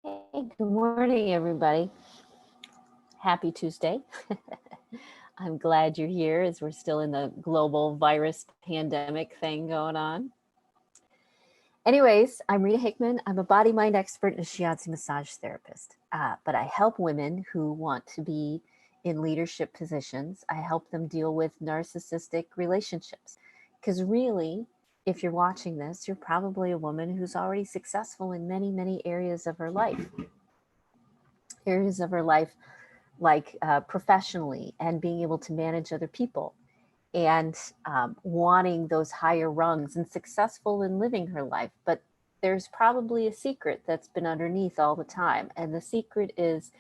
Hey, good morning, everybody. Happy Tuesday. I'm glad you're here as we're still in the global virus pandemic thing going on. Anyways, I'm Rita Hickman. I'm a body mind expert and a shiatsu massage therapist. But I help women who want to be in leadership positions. I help them deal with narcissistic relationships. Because really, if you're watching this, you're probably a woman who's already successful in many, many areas of her life. Areas of her life like professionally and being able to manage other people and wanting those higher rungs and successful in living her life. But there's probably a secret that's been underneath all the time. And the secret is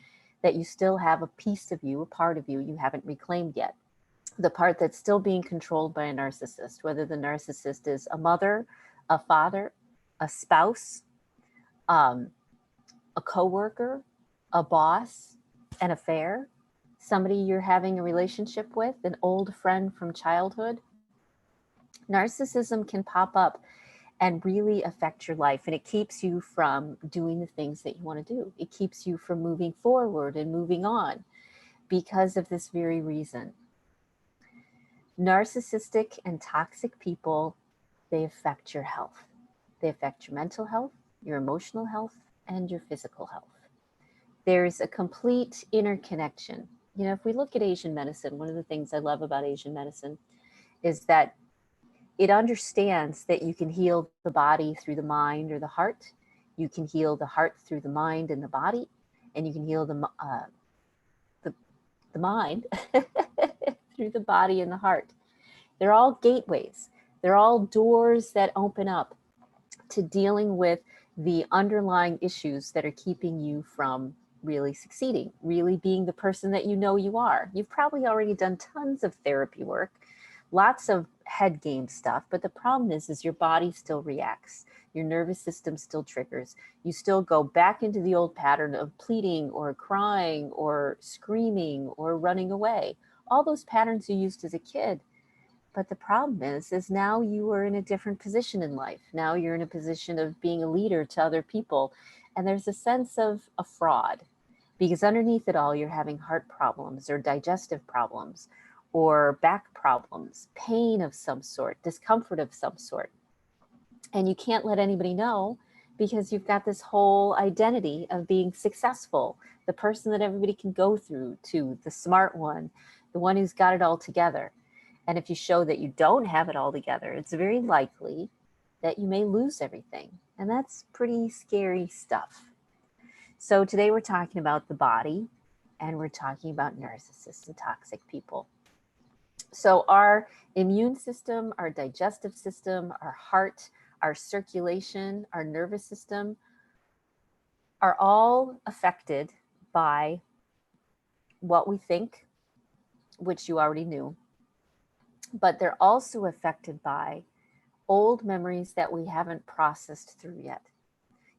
that you still have a piece of you, a part of you haven't reclaimed yet. The part that's still being controlled by a narcissist, whether the narcissist is a mother, a father, a spouse, um, a coworker, a boss, an affair, somebody you're having a relationship with, an old friend from childhood. Narcissism can pop up and really affect your life, and it keeps you from doing the things that you want to do. It keeps you from moving forward and moving on because of this very reason. Narcissistic and toxic people, they affect your health. They affect your mental health, your emotional health, and your physical health. There's a complete interconnection. If we look at Asian medicine, one of the things I love about Asian medicine is that it understands that you can heal the body through the mind or the heart. You can heal the heart through the mind and the body, and you can heal the, the mind through the body and the heart. They're all gateways. They're all doors that open up to dealing with the underlying issues that are keeping you from really succeeding, really being the person that you know you are. You've probably already done tons of therapy work, lots of head game stuff, but the problem is your body still reacts. Your nervous system still triggers. You still go back into the old pattern of pleading or crying or screaming or running away. All those patterns you used as a kid. But the problem is now you are in a different position in life. Now you're in a position of being a leader to other people. And there's a sense of a fraud because underneath it all, you're having heart problems or digestive problems or back problems, pain of some sort, discomfort of some sort. And you can't let anybody know because you've got this whole identity of being successful, the person that everybody can go through to, the smart one, the one who's got it all together. And if you show that you don't have it all together, it's very likely that you may lose everything. And that's pretty scary stuff. So today we're talking about the body and we're talking about narcissists and toxic people. So our immune system, our digestive system, our heart, our circulation, our nervous system are all affected by what we think, which you already knew, but they're also affected by old memories that we haven't processed through yet.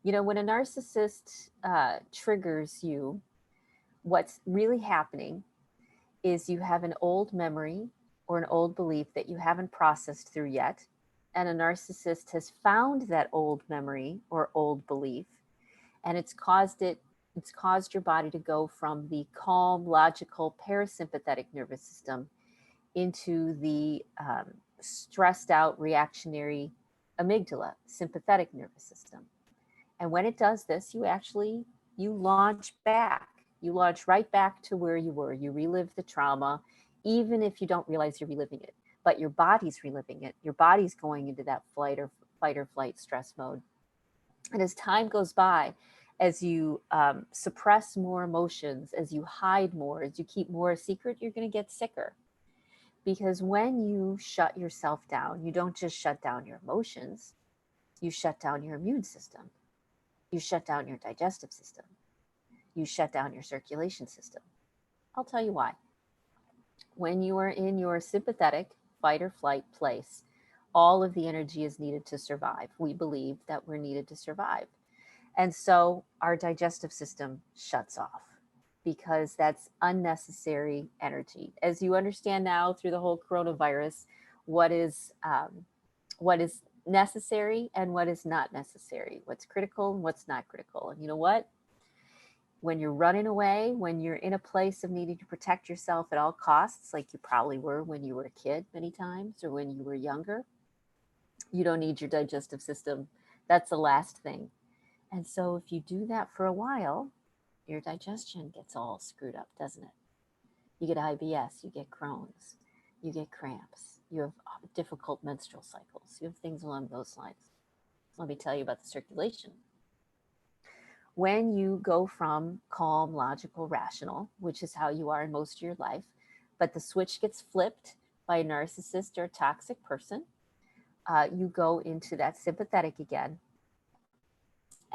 When a narcissist triggers you, what's really happening is you have an old memory or an old belief that you haven't processed through yet. And a narcissist has found that old memory or old belief, and it's caused your body to go from the calm, logical, parasympathetic nervous system into the stressed out, reactionary amygdala, sympathetic nervous system. And when it does this, you launch back. You launch right back to where you were. You relive the trauma, even if you don't realize you're reliving it. But your body's reliving it. Your body's going into that fight or flight stress mode. And as time goes by, as you suppress more emotions, as you hide more, as you keep more a secret, you're going to get sicker. Because when you shut yourself down, you don't just shut down your emotions, you shut down your immune system. You shut down your digestive system. You shut down your circulation system. I'll tell you why. When you are in your sympathetic fight or flight place, all of the energy is needed to survive. We believe that we're needed to survive. And so our digestive system shuts off because that's unnecessary energy. As you understand now through the whole coronavirus, what is necessary and what is not necessary, what's critical and what's not critical. And you know what? When you're running away, when you're in a place of needing to protect yourself at all costs, like you probably were when you were a kid many times or when you were younger, you don't need your digestive system. That's the last thing. And so if you do that for a while, your digestion gets all screwed up, doesn't it? You get IBS, you get Crohn's, you get cramps, you have difficult menstrual cycles, you have things along those lines. Let me tell you about the circulation. When you go from calm, logical, rational, which is how you are in most of your life, but the switch gets flipped by a narcissist or a toxic person, you go into that sympathetic again.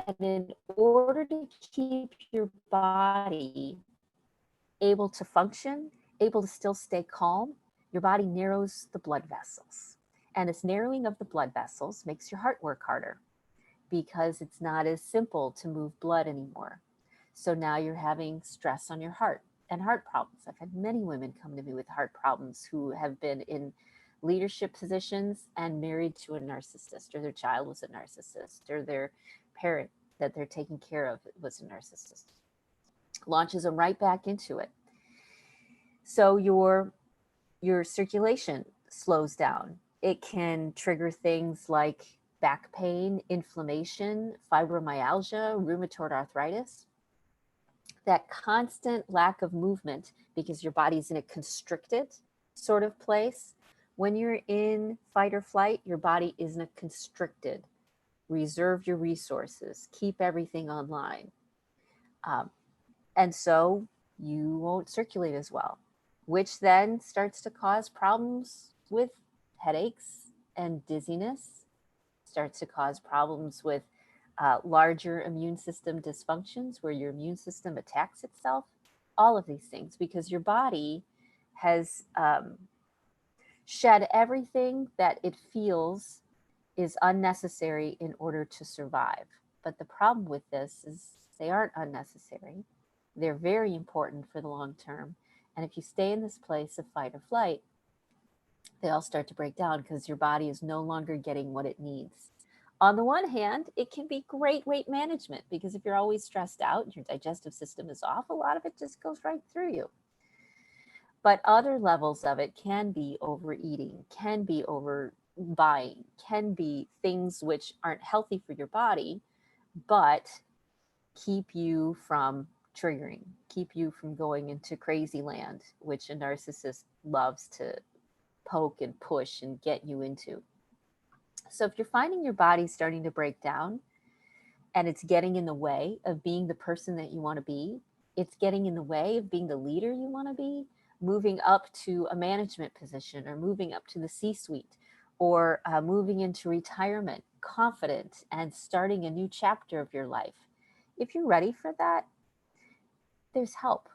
And in order to keep your body able to function, able to still stay calm, your body narrows the blood vessels. And this narrowing of the blood vessels makes your heart work harder because it's not as simple to move blood anymore. So now you're having stress on your heart and heart problems. I've had many women come to me with heart problems who have been in leadership positions and married to a narcissist, or their child was a narcissist, or their parent that they're taking care of was a narcissist. Launches them right back into it. So your circulation slows down. It can trigger things like back pain, inflammation, fibromyalgia, rheumatoid arthritis. That constant lack of movement because your body's in a constricted sort of place. When you're in fight or flight, your body is in a constricted. Reserve your resources, keep everything online. And so you won't circulate as well, which then starts to cause problems with headaches and dizziness, starts to cause problems with larger immune system dysfunctions where your immune system attacks itself, all of these things, because your body has shed everything that it feels is unnecessary in order to survive. But the problem with this is they aren't unnecessary. They're very important for the long term. And if you stay in this place of fight or flight, they all start to break down because your body is no longer getting what it needs. On the one hand, it can be great weight management because if you're always stressed out, your digestive system is off, a lot of it just goes right through you. But other levels of it can be overeating, can be overbuying, can be things which aren't healthy for your body, but keep you from triggering, keep you from going into crazy land, which a narcissist loves to poke and push and get you into. So if you're finding your body starting to break down and it's getting in the way of being the person that you want to be, it's getting in the way of being the leader you want to be, moving up to a management position or moving up to the C-suite or moving into retirement, confident and starting a new chapter of your life. If you're ready for that, there's help.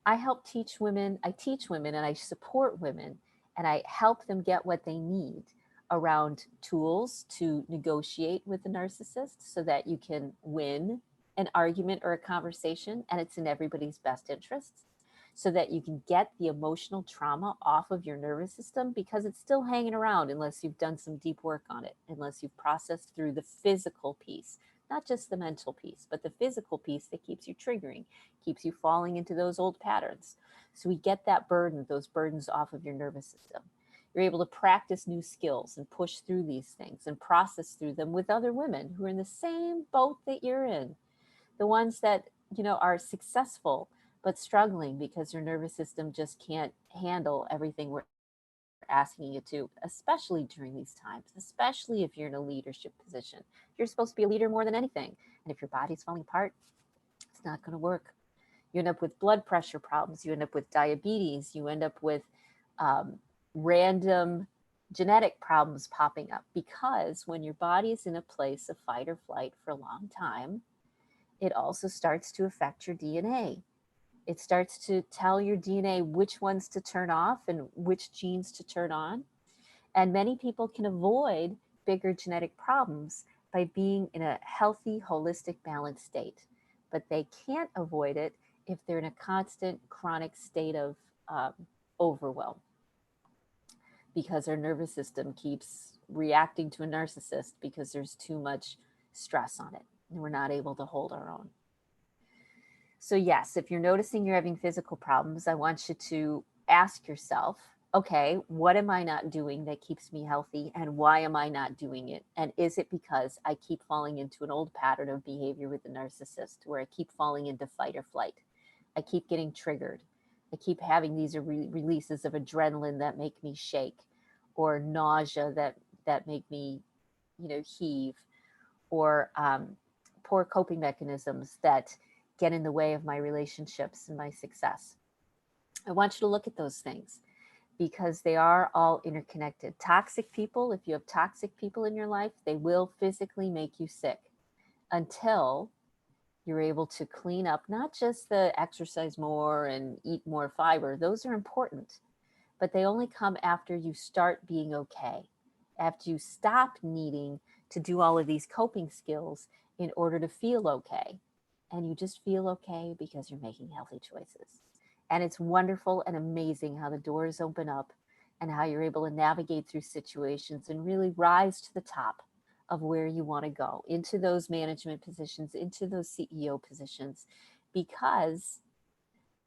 I teach women and I support women and I help them get what they need around tools to negotiate with the narcissist so that you can win an argument or a conversation and it's in everybody's best interests, so that you can get the emotional trauma off of your nervous system because it's still hanging around unless you've done some deep work on it, unless you've processed through the physical piece, not just the mental piece, but the physical piece that keeps you triggering, keeps you falling into those old patterns. So we get those burdens off of your nervous system. You're able to practice new skills and push through these things and process through them with other women who are in the same boat that you're in. The ones that, are successful but struggling because your nervous system just can't handle everything we're asking you to, especially during these times, especially if you're in a leadership position. You're supposed to be a leader more than anything. And if your body's falling apart, it's not going to work. You end up with blood pressure problems. You end up with diabetes. You end up with random genetic problems popping up because when your body is in a place of fight or flight for a long time, it also starts to affect your DNA. It starts to tell your DNA which ones to turn off and which genes to turn on. And many people can avoid bigger genetic problems by being in a healthy, holistic, balanced state. But they can't avoid it if they're in a constant, chronic state of overwhelm because our nervous system keeps reacting to a narcissist because there's too much stress on it and we're not able to hold our own. So yes, if you're noticing you're having physical problems, I want you to ask yourself, okay, what am I not doing that keeps me healthy, and why am I not doing it? And is it because I keep falling into an old pattern of behavior with the narcissist where I keep falling into fight or flight? I keep getting triggered. I keep having these releases of adrenaline that make me shake, or nausea that make me, heave, or poor coping mechanisms that get in the way of my relationships and my success. I want you to look at those things because they are all interconnected. Toxic people, if you have toxic people in your life, they will physically make you sick until you're able to clean up, not just the exercise more and eat more fiber. Those are important, but they only come after you start being okay, after you stop needing to do all of these coping skills in order to feel okay. And you just feel okay because you're making healthy choices. And it's wonderful and amazing how the doors open up and how you're able to navigate through situations and really rise to the top of where you want to go, into those management positions, into those CEO positions, because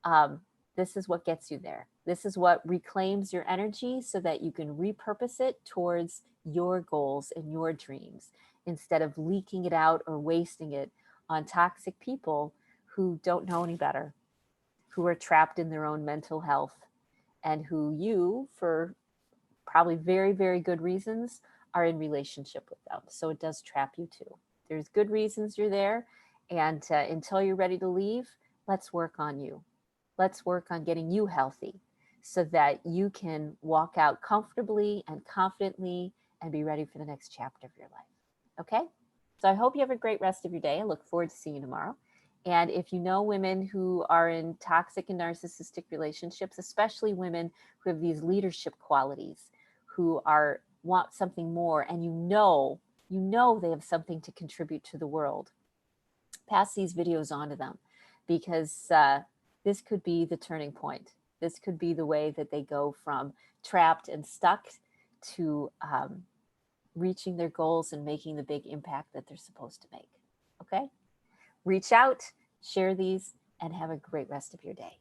um, this is what gets you there. This is what reclaims your energy so that you can repurpose it towards your goals and your dreams instead of leaking it out or wasting it on toxic people who don't know any better, who are trapped in their own mental health, and who you, for probably very, very good reasons, are in relationship with them. So it does trap you too. There's good reasons you're there. And until you're ready to leave, let's work on you. Let's work on getting you healthy so that you can walk out comfortably and confidently and be ready for the next chapter of your life. Okay? So I hope you have a great rest of your day. I look forward to seeing you tomorrow. And if you know women who are in toxic and narcissistic relationships, especially women who have these leadership qualities, who are want something more, and you know they have something to contribute to the world, pass these videos on to them, because this could be the turning point. This could be the way that they go from trapped and stuck to reaching their goals and making the big impact that they're supposed to make. Okay? Reach out, share these, and have a great rest of your day.